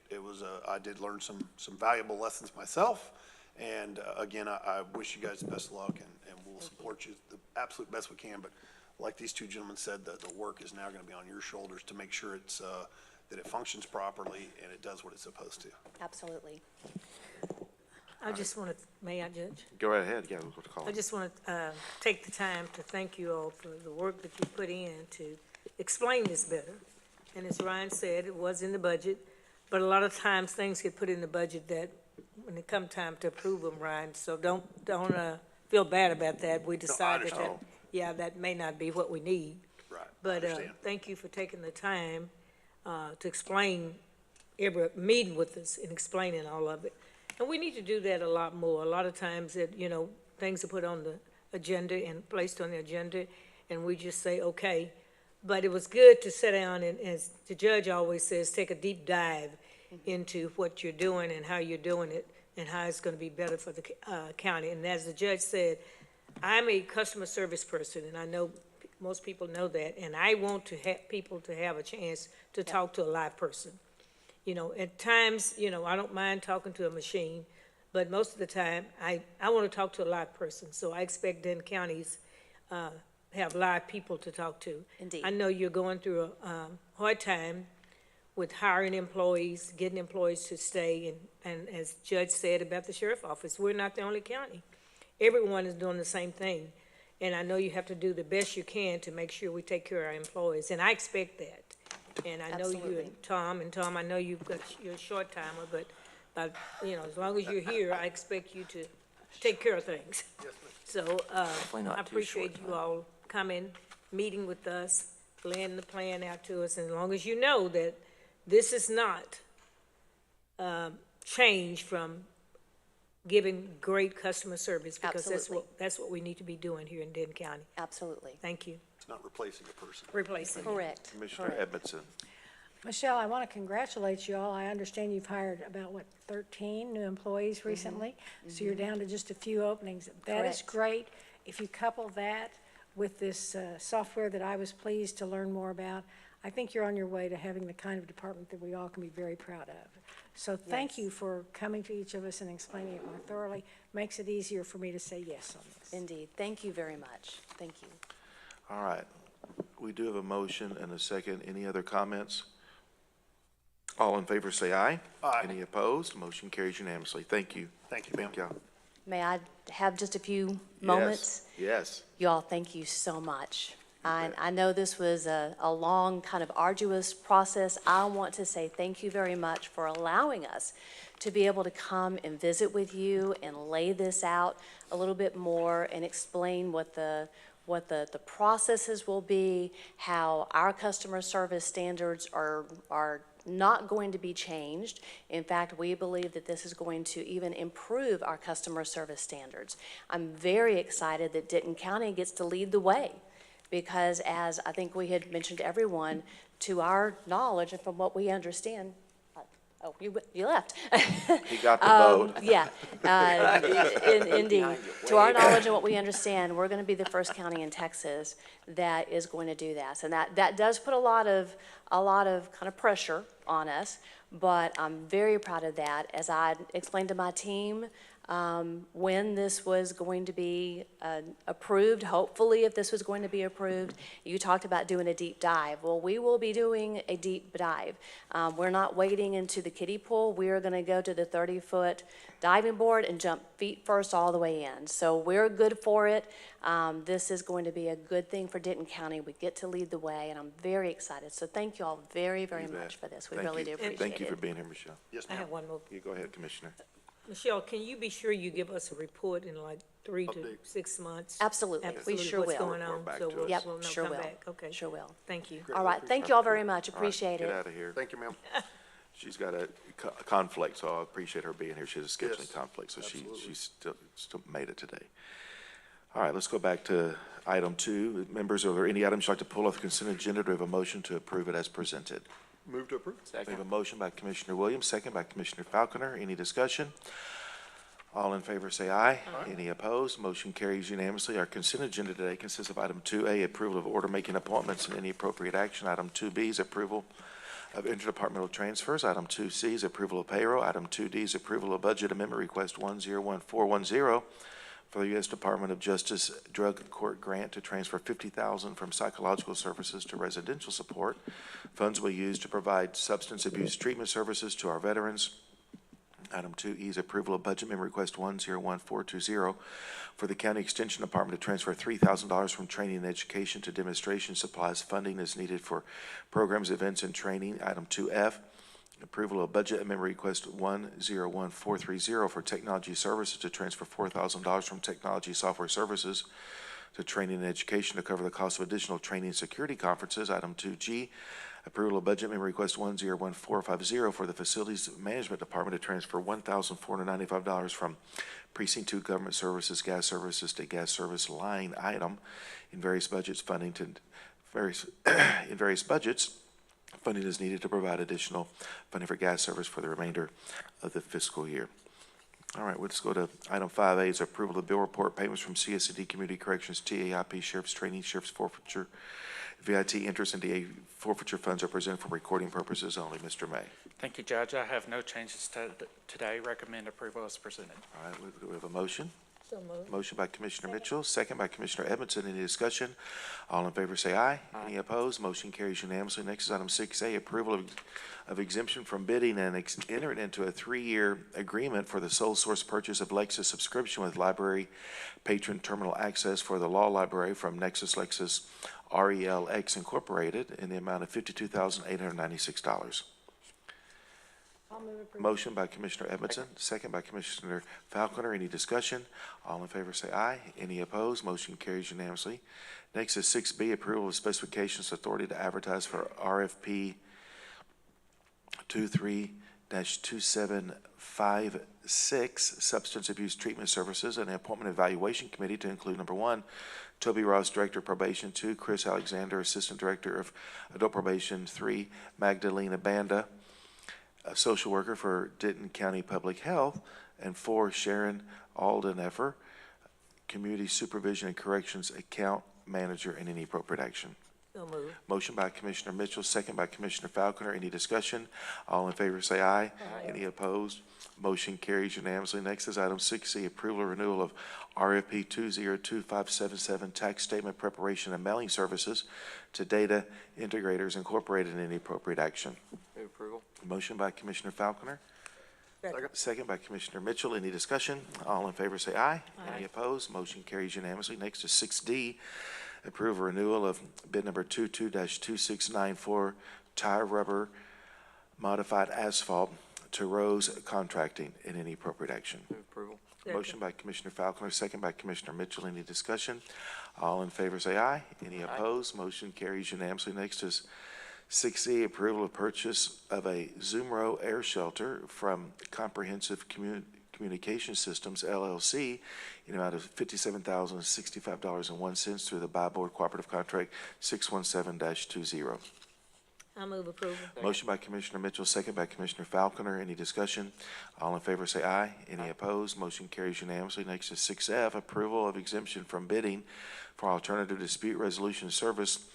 Speaker 8: I did learn some valuable lessons myself. And again, I wish you guys the best of luck, and we'll support you the absolute best we can. But like these two gentlemen said, the work is now going to be on your shoulders to make sure it's that it functions properly and it does what it's supposed to.
Speaker 12: Absolutely.
Speaker 13: I just want to, may I, Judge?
Speaker 1: Go right ahead, yeah, we'll call
Speaker 13: I
Speaker 1: it.
Speaker 13: just want to take the time to thank you all for the work that you put in to explain this better. And as Ryan said, it was in the budget, but a lot of times things get put in the budget that, when it come time to approve them, Ryan, so don't feel bad about that. We decided that,
Speaker 8: understand.
Speaker 13: yeah, that may not be what we need.
Speaker 8: Right, I
Speaker 13: But
Speaker 8: understand.
Speaker 13: thank you for taking the time to explain, meeting with us and explaining all of it. And we need to do that a lot more. A lot of times that, you know, things are put on the agenda and placed on the agenda, and we just say, okay. But it was good to sit down and, as the judge always says, take a deep dive into what you're doing and how you're doing it and how it's going to be better for the county. And as the judge said, I'm a customer service person, and I know most people know that, and I want to have people to have a chance to talk to a live person. You know, at times, you know, I don't mind talking to a machine, but most of the time, I want to talk to a live person. So I expect Denton counties have live people to talk to.
Speaker 12: Indeed.
Speaker 13: I know you're going through a hard time with hiring employees, getting employees to stay, and as Judge said about the sheriff's office, we're not the only county. Everyone is doing the same thing. And I know you have to do the best you can to make sure we take care of our employees, and I expect that. And I know you
Speaker 12: Absolutely.
Speaker 13: and Tom, I know you're a short timer, but, you know, as long as you're here, I expect you to take care of things. So,
Speaker 5: Definitely not
Speaker 13: I
Speaker 5: too short
Speaker 13: appreciate you all coming, meeting with us, laying the plan out to us, and as long as you know that this is not, change from giving great customer service, because
Speaker 12: Absolutely.
Speaker 13: that's what we need to be doing here in Denton County.
Speaker 12: Absolutely.
Speaker 13: Thank you.
Speaker 8: It's not replacing a person.
Speaker 13: Replacing.
Speaker 12: Correct.
Speaker 1: Commissioner Edmondson.
Speaker 7: Michelle, I want to congratulate you all. I understand you've hired about, 13 new employees recently? So you're down to just a few openings. That is
Speaker 12: Correct.
Speaker 7: great. If you couple that with this software that I was pleased to learn more about, I think you're on your way to having the kind of department that we all can be very proud of. So thank you for coming to each of us and explaining it more thoroughly. Makes it easier for me to say yes on this.
Speaker 12: Indeed. Thank you very much. Thank you.
Speaker 1: All right, we do have a motion and a second. Any other comments? All in favor say aye.
Speaker 8: Aye.
Speaker 1: Any opposed? Motion carries unanimously. Thank you.
Speaker 8: Thank you, ma'am.
Speaker 1: Thank y'all.
Speaker 12: May I have just a few moments?
Speaker 1: Yes.
Speaker 12: You all, thank you so much. I know this was a long, kind of arduous process. I want to say thank you very much for allowing us to be able to come and visit with you and lay this out a little bit more and explain what the processes will be, how our customer service standards are not going to be changed. In fact, we believe that this is going to even improve our customer service standards. I'm very excited that Denton County gets to lead the way, because as I think we had mentioned to everyone, to our knowledge and from what we understand, oh, you left.
Speaker 1: He got the vote.
Speaker 12: Yeah, indeed. To our knowledge and what we understand, we're going to be the first county in Texas that is going to do that. And that does put a lot of kind of pressure on us, but I'm very proud of that. As I explained to my team, when this was going to be approved, hopefully if this was going to be approved, you talked about doing a deep dive. Well, we will be doing a deep dive. We're not wading into the kiddie pool. We are going to go to the 30-foot diving board and jump feet first all the way in. So we're good for it. This is going to be a good thing for Denton County. We get to lead the way, and I'm very excited. So thank you all very, very
Speaker 1: You bet.
Speaker 12: much for this. We
Speaker 1: Thank
Speaker 12: really
Speaker 1: you.
Speaker 12: do appreciate it.
Speaker 1: Thank you for being here, Michelle.
Speaker 8: Yes,
Speaker 13: I
Speaker 8: ma'am.
Speaker 13: have one more.
Speaker 1: You go ahead, Commissioner.
Speaker 13: Michelle, can you be sure you give us a report in like 3 to
Speaker 8: Update.
Speaker 13: 6 months?
Speaker 12: Absolutely. We sure
Speaker 13: What's
Speaker 12: will.
Speaker 13: going on,
Speaker 1: Report back
Speaker 13: so
Speaker 1: to
Speaker 13: we'll
Speaker 1: us.
Speaker 12: Yep,
Speaker 13: we'll know,
Speaker 12: sure
Speaker 13: come
Speaker 12: will.
Speaker 13: back. Okay,
Speaker 12: Sure will.
Speaker 13: thank you.
Speaker 12: All right, thank you all very much.
Speaker 1: All right,
Speaker 12: Appreciate
Speaker 1: Get
Speaker 12: it.
Speaker 1: out of here.
Speaker 8: Thank you, ma'am.
Speaker 1: She's got a conflict, so I appreciate her being here. She has a scheduling
Speaker 8: Yes,
Speaker 1: conflict, so
Speaker 8: absolutely.
Speaker 1: she's still made it today. All right, let's go back to item 2. Members, are there any items you'd like to pull off the consent agenda? Do we have a motion to approve it as presented?
Speaker 8: Move to approve.
Speaker 1: We have a motion by Commissioner Williams, second by Commissioner Falconer. Any discussion? All in favor say aye. Any opposed? Motion carries unanimously. Our consent agenda today consists of item 2A, approval of order making appointments and any appropriate action. Item 2B is approval of interdepartmental transfers. Item 2C is approval of payroll. Item 2D is approval of budget amendment request 101410 for the U.S. Department of Justice Drug Court Grant to transfer $50,000 from psychological services to residential support. Funds will be used to provide substance abuse treatment services to our veterans. Item 2E is approval of budget amendment request 101420 for the County Extension Department to transfer $3,000 from training and education to demonstration supplies. Funding is needed for programs, events, and training. Item 2F, approval of budget amendment request 101430 for technology services to transfer $4,000 from technology software services to training and education to cover the cost of additional training and security conferences. Item 2G, approval of budget amendment request 101450 for the Facilities Management Department to transfer $1,495 from Precinct 2 Government Services Gas Services to Gas Service line item in various budgets. Funding is needed to provide additional funding for gas service for the remainder of the fiscal year. All right, let's go to item 5A is approval of bill report payments from CSD Community Corrections, TAIP, Sheriff's Training, Sheriff's Forfeiture, VIT interest, and DA forfeiture funds are presented for recording purposes only. Mr. May.
Speaker 14: Thank you, Judge. I have no changes today. Recommend approval as presented.
Speaker 1: All right, we have a motion.
Speaker 13: So moved.
Speaker 1: Motion by Commissioner Mitchell, second by Commissioner Edmondson. Any discussion? All in favor say aye. Any opposed? Motion carries unanimously. Next is item 6A, approval of exemption from bidding and entering into a 3-year agreement for the sole source purchase of Lexus subscription with library patron terminal access for the law library from Nexus Lexus RELX Incorporated in the amount of $52,896.
Speaker 7: I'll move approval.
Speaker 1: Motion by Commissioner Edmondson, second by Commissioner Falconer. Any discussion? All in favor say aye. Any opposed? Motion carries unanimously. Next is 6B, approval of specifications authority to advertise for RFP 23-2756 Substance Abuse Treatment Services and the Appointment Evaluation Committee to include number 1, Toby Ross, Director of Probation; 2, Chris Alexander, Assistant Director of Adult Probation; 3, Magdalena Banda, a social worker for Denton County Public Health; and 4, Sharon Aldeneffer, Community Supervision and Corrections Account Manager, and any appropriate action.
Speaker 13: So moved.
Speaker 1: Motion by Commissioner Mitchell, second by Commissioner Falconer. Any discussion? All in favor say aye.
Speaker 13: Aye.
Speaker 1: Any opposed? Motion carries unanimously. Next is item 6C, approval or renewal of RFP 202577 tax statement preparation and mailing services to Data Integrators Incorporated, and any appropriate action.
Speaker 5: Move approval.
Speaker 1: Motion by Commissioner Falconer,
Speaker 13: Second.
Speaker 1: second by Commissioner Mitchell. Any discussion? All in favor say aye.
Speaker 13: Aye.
Speaker 1: Any opposed? Motion carries unanimously. Next is 6D, approve renewal of bid number 22-2694 tire rubber modified asphalt to Rose Contracting, and any appropriate action.
Speaker 5: Move approval.
Speaker 13: Second.
Speaker 1: Motion by Commissioner Falconer, second by Commissioner Mitchell. Any discussion? All in favor say aye. Any opposed? Motion carries unanimously. Next is 6E, approval of purchase of a Zoomro air shelter from Comprehensive Communication Systems LLC in the amount of $57,065.01 through the Buy Board Cooperative Contract 617-20.
Speaker 13: I move approval.
Speaker 1: Motion by Commissioner Mitchell, second by Commissioner Falconer. Any discussion? All in favor say aye. Any opposed? Motion carries unanimously. Next is 6F, approval of exemption from bidding for alternative dispute resolution service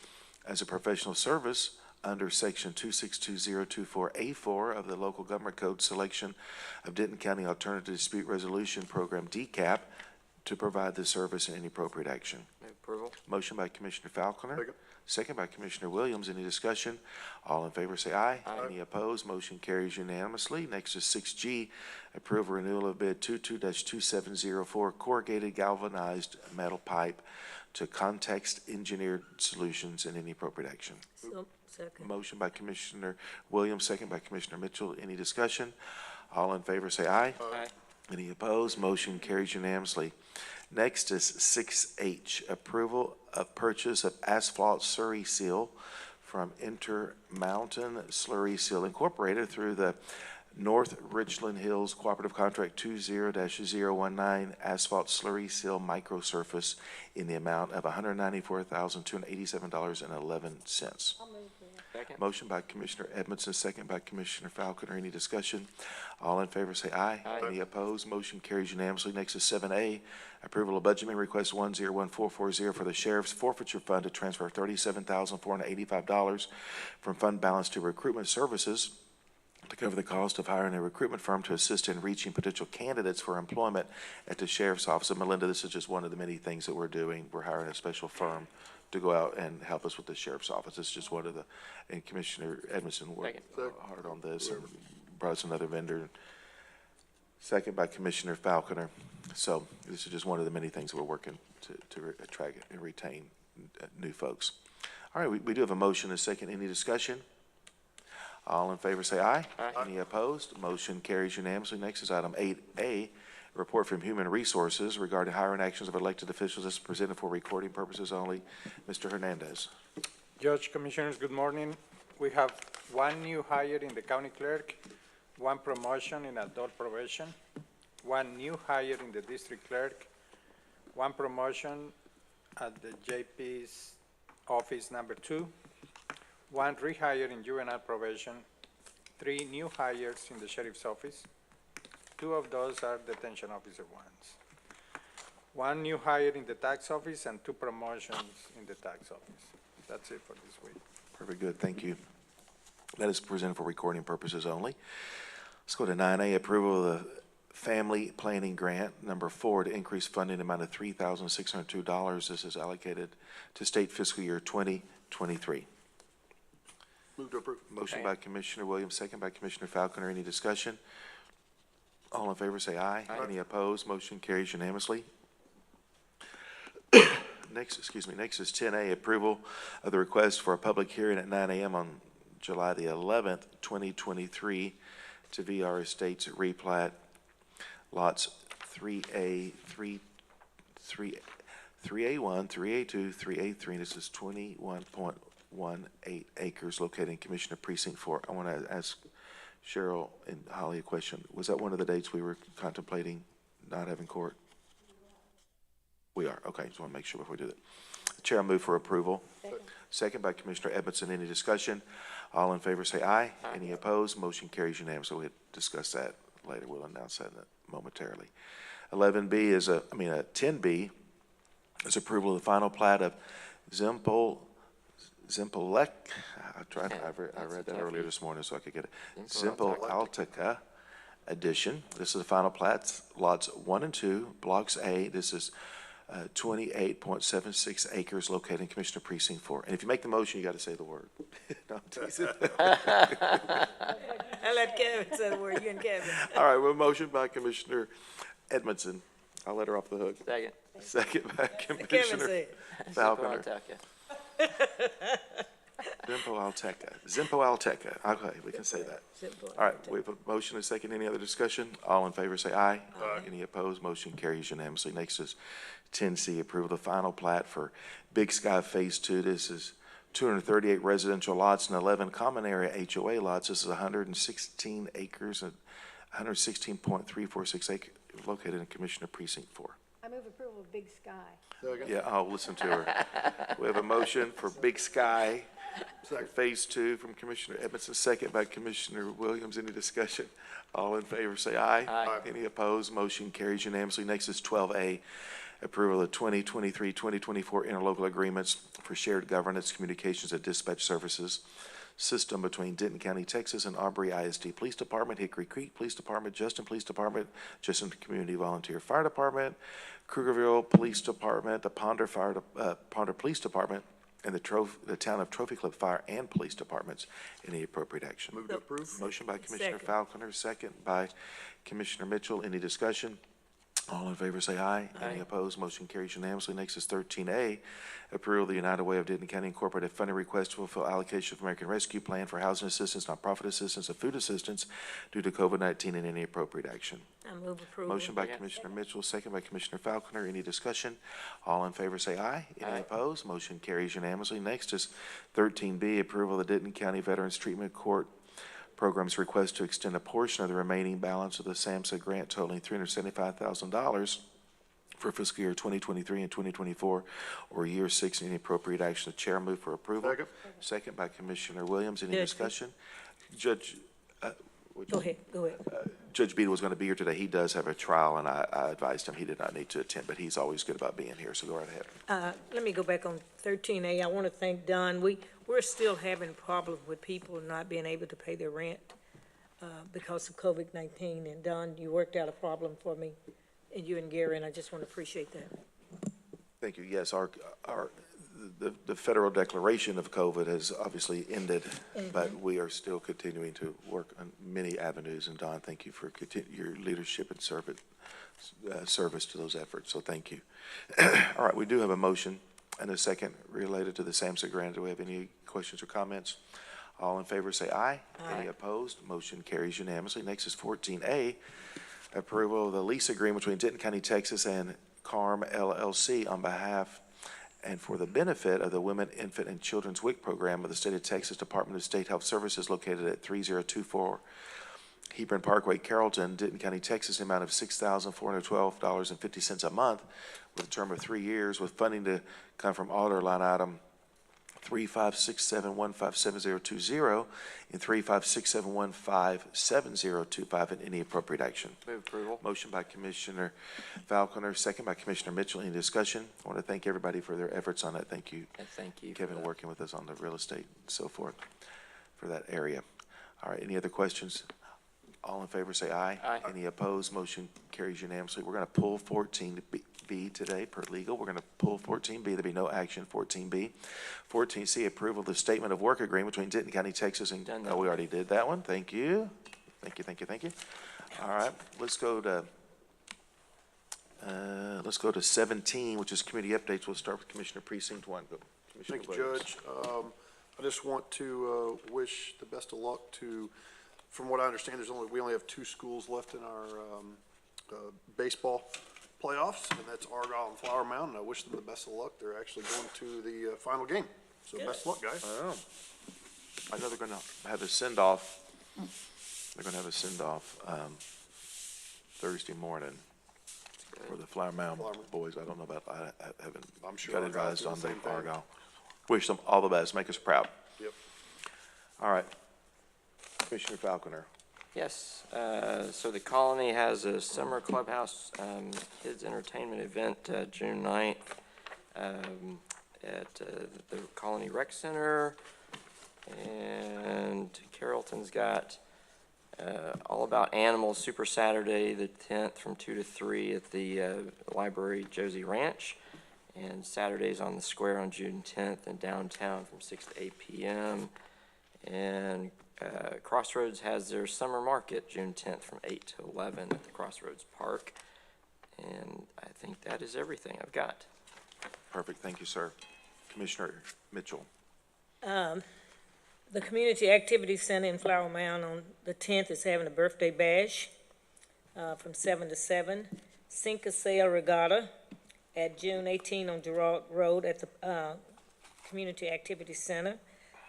Speaker 1: as a professional service under section 262024A4 of the Local Government Code, selection of Denton County Alternative Dispute Resolution Program, DCAP, to provide the service and any appropriate action.
Speaker 5: Move approval.
Speaker 1: Motion by Commissioner Falconer.
Speaker 8: Second.
Speaker 1: Second by Commissioner Williams. Any discussion? All in favor say aye.
Speaker 5: Aye.
Speaker 1: Any opposed? Motion carries unanimously. Next is 6G, approve renewal of bid 22-2704 corrugated galvanized metal pipe to Context Engineered Solutions, and any appropriate action.
Speaker 13: So, second.
Speaker 1: Motion by Commissioner Williams, second by Commissioner Mitchell. Any discussion? All in favor say aye.
Speaker 5: Aye.
Speaker 1: Any opposed? Motion carries unanimously. Next is 6H, approval of purchase of asphalt slurry seal from Intermountain Slurry Seal Incorporated through the North Richland Hills Cooperative Contract 20-019 asphalt slurry seal microsurface in the amount of $194,287.11.
Speaker 5: Second.
Speaker 1: Motion by Commissioner Edmondson, second by Commissioner Falconer. Any discussion? All in favor say aye.
Speaker 5: Aye.
Speaker 1: Any opposed? Motion carries unanimously. Next is 7A, approval of budget amendment request 101440 for the Sheriff's Forfeiture Fund to transfer $37,485 from fund balance to recruitment services to cover the cost of hiring a recruitment firm to assist in reaching potential candidates for employment at the sheriff's office. And Melinda, this is just one of the many things that we're doing. We're hiring a special firm to go out and help us with the sheriff's office. It's just one of the, and Commissioner Edmondson worked hard on this and brought us another vendor. Second by Commissioner Falconer. So this is just one of the many things that we're working to attract and retain new folks. All right, we do have a motion and a second. Any discussion? All in favor say aye. Aye. Any opposed? Motion carries unanimously. Next is item 8A, report from Human Resources regarding hiring actions of elected officials. This is presented for recording purposes only. Mr. Hernandez.
Speaker 15: Judge, Commissioners, good morning. We have one new hire in the county clerk, one promotion in adult probation, one new hire in the district clerk, one promotion at the JP's office number 2, one rehire in juvenile probation, 3 new hires in the sheriff's office. 2 of those are detention officer ones. 1 new hire in the tax office and 2 promotions in the tax office. That's it for this week.
Speaker 1: Perfect, good, thank you. That is presented for recording purposes only. Let's go to 9A, approval of the Family Planning Grant, number 4, to increase funding amount of $3,602. This is allocated to state fiscal year 2023.
Speaker 8: Move to approve.
Speaker 1: Motion by Commissioner Williams, second by Commissioner Falconer. Any discussion? All in favor say aye. Aye. Any opposed? Motion carries unanimously. Next is 10A, approval of the request for a public hearing at 9 a.m. on July the 11th, 2023 to VR Estates replat lots 3A, 3A1, 3A2, 3A3. This is 21.18 acres located in Commissioner Precinct 4. I want to ask Cheryl and Holly a question. Was that one of the dates we were contemplating not having court? We are. Okay, just want to make sure before we do that. Chair, I move for approval. Second by Commissioner Edmondson. Any discussion? All in favor say aye. Aye. Any opposed? Motion carries unanimously. We'll discuss that later. We'll announce that momentarily. 10B is approval of the final plat of Zimpolek. I read that earlier this morning so I could get it. Zimpolek addition. This is the final plat, lots 1 and 2, blocks A. This is 28.76 acres located in Commissioner Precinct 4. And if you make the motion, you got to say the word. No, I'm teasing.
Speaker 13: I let Kevin say the word, you and Kevin.
Speaker 1: All right, well, motion by Commissioner Edmondson. I'll let her off the hook.
Speaker 5: Second.
Speaker 1: Second by Commissioner Falconer. Zimpo-Alteca. Okay, we can say that. All right, we have a motion and a second. Any other discussion? All in favor say aye. Aye. Any opposed? Motion carries unanimously. Next is 10C, approval of the final plat for Big Sky Phase 2. This is 238 residential lots and 11 common area HOA lots. This is 116 acres and 116.346 acres located in Commissioner Precinct 4.
Speaker 7: I move approval of Big Sky.
Speaker 1: Yeah, I'll listen to her. We have a motion for Big Sky, Phase 2 from Commissioner Edmondson, second by Commissioner Williams. Any discussion? All in favor say aye. Aye. Any opposed? Motion carries unanimously. Next is 12A, approval of 2023-2024 interlocal agreements for shared governance, communications, and dispatch services system between Denton County, Texas, and Aubrey ISD Police Department, Hickory Creek Police Department, Justin Police Department, Justin Community Volunteer Fire Department, Krugerville Police Department, the Ponder Police Department, and the Town of Trophy Club Fire and Police Departments. Any appropriate action?
Speaker 8: Move to approve.
Speaker 1: Motion by Commissioner Falconer, second by Commissioner Mitchell. Any discussion? All in favor say aye. Aye. Any opposed? Motion carries unanimously. Next is 13A, approval of the United Way of Denton County Incorporated funding request to fulfill allocation of American Rescue Plan for housing assistance, nonprofit assistance, and food assistance due to COVID-19 and any appropriate action.
Speaker 13: I move approval.
Speaker 1: Motion by Commissioner Mitchell, second by Commissioner Falconer. Any discussion? All in favor say aye. Any opposed? Motion carries unanimously. Next is 13B, approval of the Denton County Veterans Treatment Court Program's request to extend a portion of the remaining balance of the SAMHSA grant totaling $375,000 for fiscal year 2023 and 2024, or year 6. Any appropriate action? The chair move for approval.
Speaker 8: Second.
Speaker 1: Second by Commissioner Williams. Any discussion? Judge,
Speaker 13: Go ahead.
Speaker 1: Judge Beadle was going to be here today. He does have a trial, and I advised him he did not need to attend, but he's always good about being here, so go right ahead.
Speaker 13: Let me go back on 13A. I want to thank Don. We're still having problems with people not being able to pay their rent. because of COVID-19. And Don, you worked out a problem for me, and you and Gary, and I just want to appreciate that.
Speaker 1: Thank you. Yes, the federal declaration of COVID has obviously ended, but we are still continuing to work on many avenues. And Don, thank you for your leadership and service to those efforts. So thank you. All right, we do have a motion and a second related to the SAMHSA grant. Do we have any questions or comments? All in favor say aye.
Speaker 13: Aye.
Speaker 1: Any opposed? Motion carries unanimously. Next is 14A, approval of the lease agreement between Denton County, Texas and CARM LLC on behalf and for the benefit of the Women, Infant, and Children's WIC program of the State of Texas Department of State Health Services located at 3024 Hebron Parkway, Carrollton, Denton County, Texas, the amount of $6,412.50 a month with a term of 3 years, with funding to come from auditor line item 3567157020 and 3567157025 and any appropriate action.
Speaker 5: Move approval.
Speaker 1: Motion by Commissioner Falconer, second by Commissioner Mitchell. Any discussion? I want to thank everybody for their efforts on that. Thank you,
Speaker 5: Thank you.
Speaker 1: Kevin, working with us on the real estate and so forth for that area. All right, any other questions? All in favor say aye.
Speaker 5: Aye.
Speaker 1: Any opposed? Motion carries unanimously. We're going to pull 14B today per legal. We're going to pull 14B. There'll be no action. 14B. 14C, approval of the statement of work agreement between Denton County, Texas and,
Speaker 5: Done that.
Speaker 1: oh, we already did that one. Thank you. Thank you, thank you, thank you. All right, let's go to 17, which is committee updates. We'll start with Commissioner Precinct 1. Go, Commissioner
Speaker 8: Thank you,
Speaker 1: Williams.
Speaker 8: Judge. I just want to wish the best of luck to, from what I understand, we only have 2 schools left in our baseball playoffs, and that's Argyle and Flower Mound. I wish them the best of luck. They're actually going to the final game. So best of luck, guys.
Speaker 1: I know they're going to have a send-off. They're going to have a send-off Thursday morning for the Flower Mound boys. I don't know about, I haven't
Speaker 8: I'm sure
Speaker 1: got
Speaker 8: Argyle's
Speaker 1: advised
Speaker 8: doing
Speaker 1: on
Speaker 8: the
Speaker 1: the
Speaker 8: same thing.
Speaker 1: Argyle. Wish them all the best. Make us proud.
Speaker 8: Yep.
Speaker 1: All right. Commissioner Falconer.
Speaker 5: Yes, so the Colony has a summer clubhouse kids entertainment event June 9th at the Colony Rec Center. And Carrollton's got All About Animals Super Saturday the 10th from 2 to 3 at the Library Josie Ranch. And Saturdays on the Square on June 10th and downtown from 6 to 8 p.m. And Crossroads has their summer market June 10th from 8 to 11 at the Crossroads Park. And I think that is everything I've got.
Speaker 1: Perfect. Thank you, sir. Commissioner Mitchell.
Speaker 13: The Community Activity Center in Flower Mound on the 10th is having a birthday bash from 7 to 7. Cinco Sail Regatta at June 18 on Gerard Road at the Community Activity Center.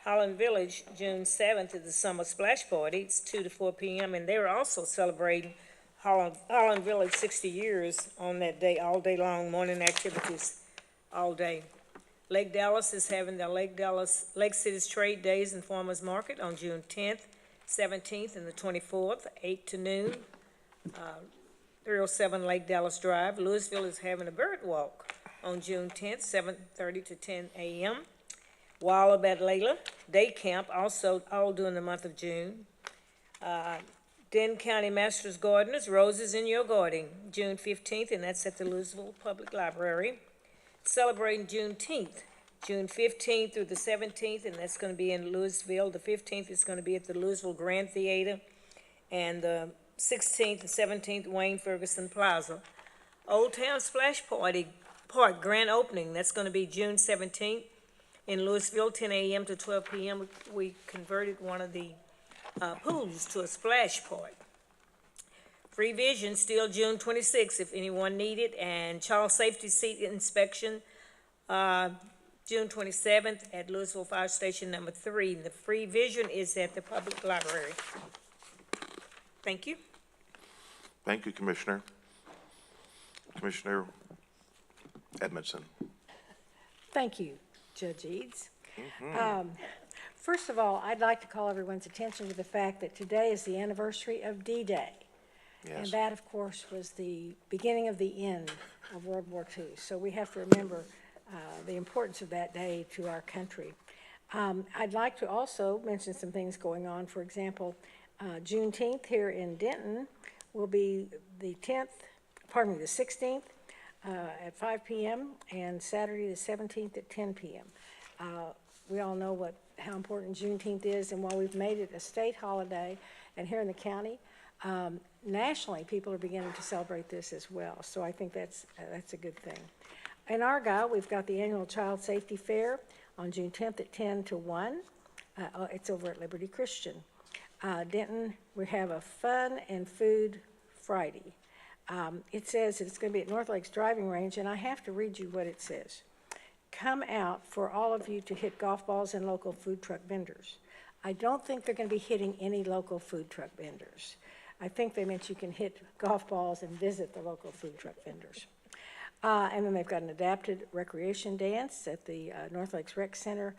Speaker 13: Holland Village, June 7th, is the Summer Splash Party. It's 2 to 4 p.m. And they're also celebrating Holland Village 60 years on that day, all day long, morning activities all day. Lake Dallas is having the Lake City's Trade Days and Farmers Market on June 10th, 17th, and the 24th, 8 to noon. 307 Lake Dallas Drive. Louisville is having a bird walk on June 10th, 7:30 to 10 a.m. Wallabat Layla Day Camp, also all during the month of June. Denton County Masters Gardeners, Roses in Your Garden, June 15th, and that's at the Louisville Public Library. Celebrating Juneteenth, June 15th through the 17th, and that's going to be in Louisville. The 15th is going to be at the Louisville Grand Theater, and the 16th and 17th, Wayne Ferguson Plaza. Old Town Splash Park Grand Opening, that's going to be June 17th. In Louisville, 10 a.m. to 12 p.m., we converted one of the pools to a splash park. Free Vision, still June 26th, if anyone needed, and Child Safety Seat Inspection, June 27th at Louisville Fire Station number 3. The Free Vision is at the Public Library. Thank you.
Speaker 1: Thank you, Commissioner. Commissioner Edmondson.
Speaker 7: Thank you, Judge Eads. First of all, I'd like to call everyone's attention to the fact that today is the anniversary of D-Day.
Speaker 1: Yes.
Speaker 7: And that, of course, was the beginning of the end of World War II. So we have to remember the importance of that day to our country. I'd like to also mention some things going on. For example, Juneteenth here in Denton will be the 16th at 5 p.m. and Saturday the 17th at 10 p.m. We all know how important Juneteenth is, and while we've made it a state holiday, and here in the county, nationally, people are beginning to celebrate this as well. So I think that's a good thing. In Argyle, we've got the annual Child Safety Fair on June 10th at 10 to 1. It's over at Liberty Christian. Denton, we have a Fun and Food Friday. It says it's going to be at North Lakes Driving Range, and I have to read you what it says. Come out for all of you to hit golf balls and local food truck vendors. I don't think they're going to be hitting any local food truck vendors. I think they meant you can hit golf balls and visit the local food truck vendors. And then they've got an adapted recreation dance at the North Lakes Rec Center,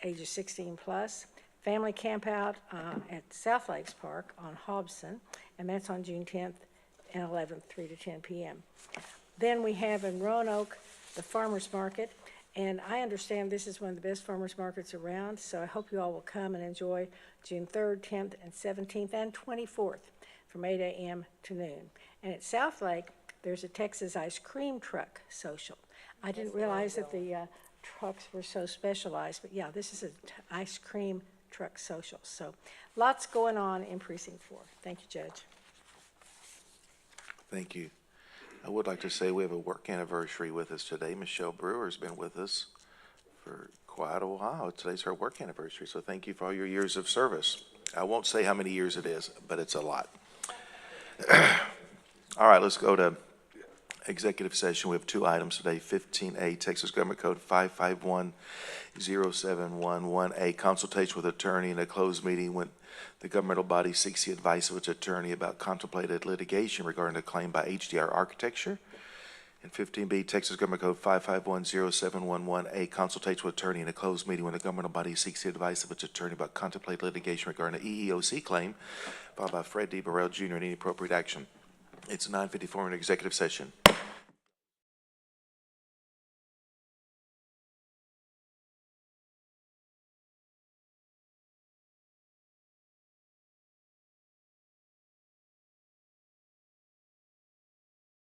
Speaker 7: ages 16 plus. Family camp out at South Lakes Park on Hobson, and that's on June 10th and 11th, 3 to 10 p.m. Then we have in Roanoke the Farmers Market, and I understand this is one of the best farmers markets around, so I hope you all will come and enjoy June 3rd, 10th, and 17th, and 24th from 8 a.m. to noon. And at South Lake, there's a Texas ice cream truck social. I didn't realize that the trucks were so specialized, but yeah, this is an ice cream truck social. So lots going on in Precinct 4. Thank you, Judge.
Speaker 1: Thank you. I would like to say we have a work anniversary with us today. Michelle Brewer's been with us for quite a while. Today's her work anniversary, so thank you for all your years of service. I won't say how many years it is, but it's a lot. All right, let's go to executive session. We have two items today. 15A, Texas Government Code 5510711A, consultation with attorney in a closed meeting when the governmental body seeks the advice of its attorney about contemplated litigation regarding a claim by HDR Architecture. And 15B, Texas Government Code 5510711A, consultation with attorney in a closed meeting when the governmental body seeks the advice of its attorney about contemplated litigation regarding an EEOC claim filed by Fred D. Burrell Jr. and any appropriate action. It's 9:54 in executive session.